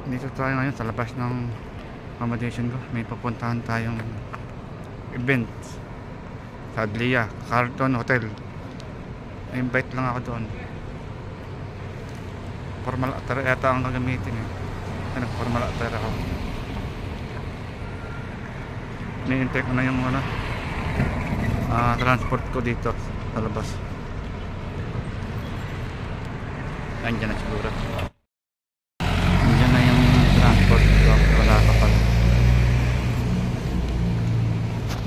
Dito tayo ngayon sa labas ng accommodation ko. May pupuntahan tayong event sa Adlia, Carlton Hotel. Invite lang ako doon. Formal attire yata ang gagamitin eh. Nag-formal attire ako. Ni-intake ko na yung transport ko dito sa labas. Andiyan na siguro. Andiyan na yung transport ko. Wala ka pala.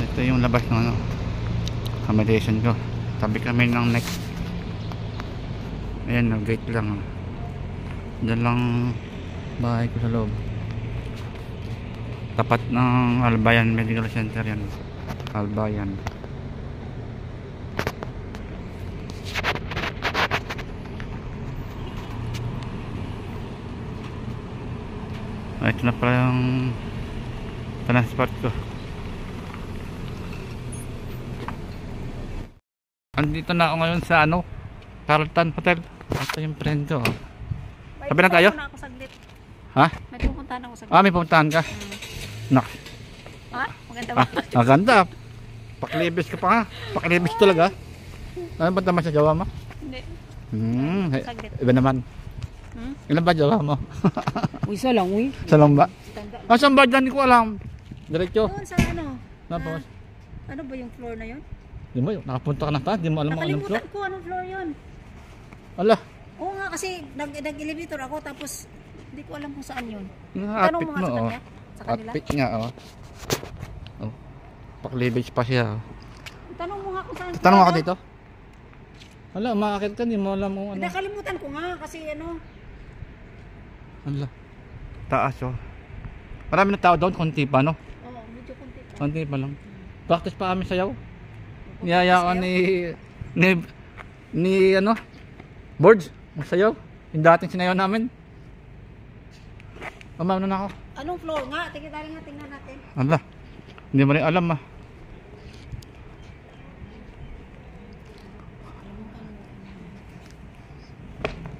Ito yung labas ng accommodation ko. Tabi kami ng next. Ayan, gate lang. Diyan lang bahay ko sa loob. Tapat ng Albayan Medical Center yan. Albayan. Ito na pala yung transport ko. Andito na ako ngayon sa Carlton Hotel. Ito yung friend ko. Sabi na tayo? Ako saglit. Ha? May pupuntahan ako saglit. May pupuntahan ka? Nak. Ha? Maganda ba? Maganda. Paklibis ka pa nga. Paklibis talaga. Ano ba naman sa jowa mo? Hindi. Saglit. Iba naman. Ilan ba jowa mo? Isa lang, uy. Isa lang ba? Saan ba dyan? Hindi ko alam. Diretso. Doon sa Tapos? ano ba yung floor na yun? Di mo, nakapunta ka na ta. Di mo alam mo anong floor. Nakalimutan ko anong floor yun. Ala. Oo nga, kasi nag-elevator ako tapos hindi ko alam kung saan yun. Tanong mo nga sa kanya. Sa kanila. Outfit nga, Paklibis pa siya. Tanong mo nga kung saan. Tanong ako dito. Ala, umakakit ka. Di mo alam mo ano. Nakalimutan ko nga kasi Ala. Taas Marami na tao doon. Kunti pa, no? Oo, medyo kunti pa. Kunti pa lang. Practice pa kami sayaw. Niyaya ko ni Boards, sayaw. Yung dating sinayaw namin. Umam na ako. Anong floor nga? Tingnan natin. Ala. Hindi mo rin alam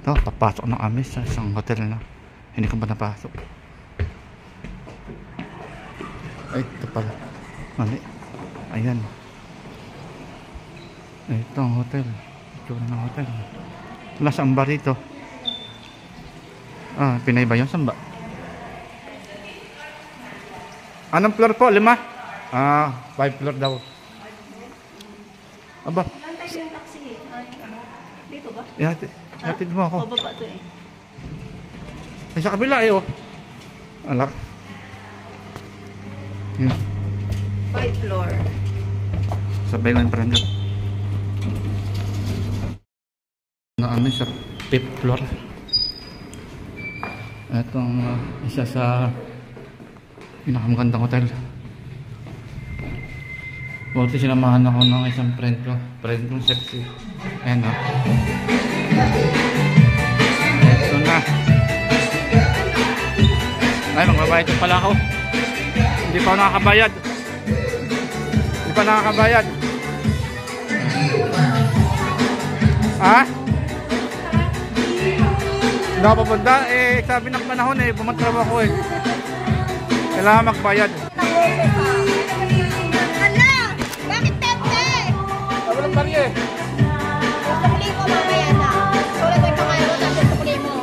Ito, papasok na kami sa isang hotel na. Hindi ko ba napasok? Ay, ito pala. Mali. Ayan. Ito ang hotel. Ito ang hotel. Wala saan ba rito? Pinay ba yun? Saan ba? Anong floor po? 5? 5 floor daw. Aba. Nantay yung taxi. Dito ba? Hatid mo ako. Baba to eh. Ay, sa kabila Alak. 5 floor. Sabay lang parang na kami sa 5th floor. Itong isa sa pinakamagandang hotel. Buti sinamahan ako ng isang friend kong sexy. Ayan Ito na. Ay, magbabayad pa pala ako. Hindi pa ako nakakabayad. Ha? Hindi ako papunta. Sabi ng panahon bumatraw ako kailangan magbayad. Hala! Bakit tete? Walang barye. Tukuli ko mamaya na. Sulat ko yung pangalan mo tapos tukuli mo.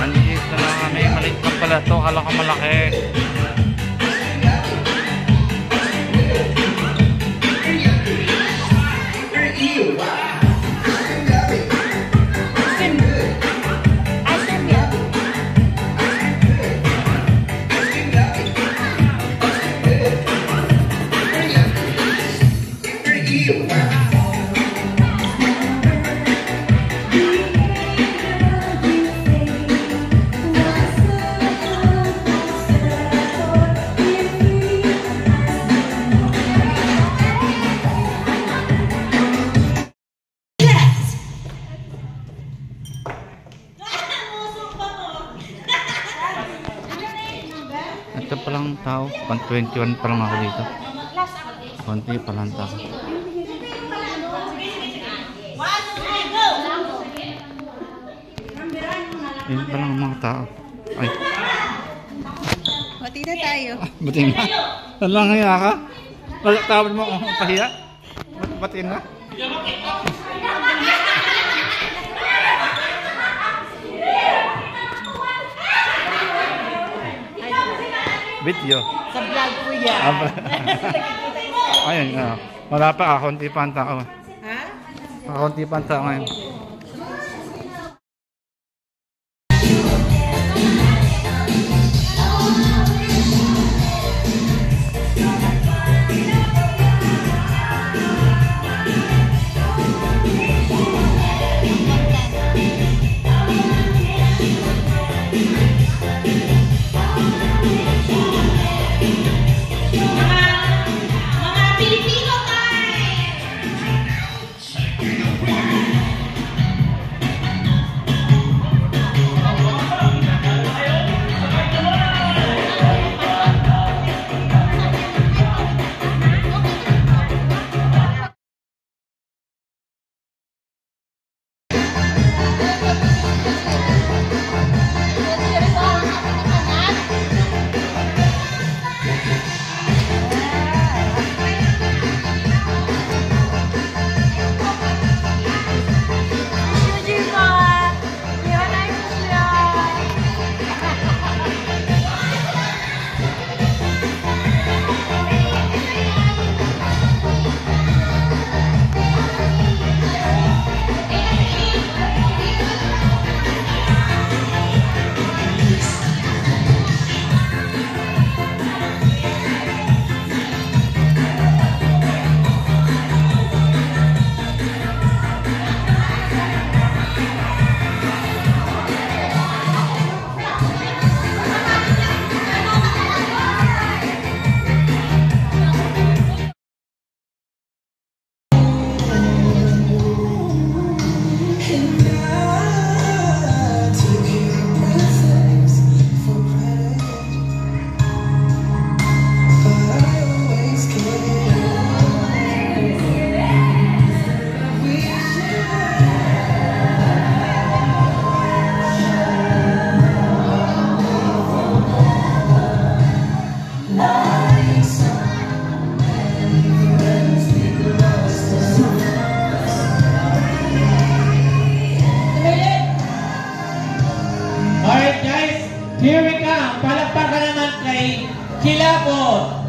Nandito na kami. Maliit lang pala ito. Kala ko malaki. Ito palang tao, 121 pa lang ako dito. Konti pa lang tao. Yun pa lang ang mga tao. Ay, Bati na tayo. batiin na. Saan lang hiya ka? Tawad mo akong pahiya? Batiin na? Video. Sa vlog ko yan. Ayun, wala pa, kakunti pa ang tao. Ha? Kakunti pa ang tao ngayon. Alright guys, here we come. Palakpakan naman kay Kilabot.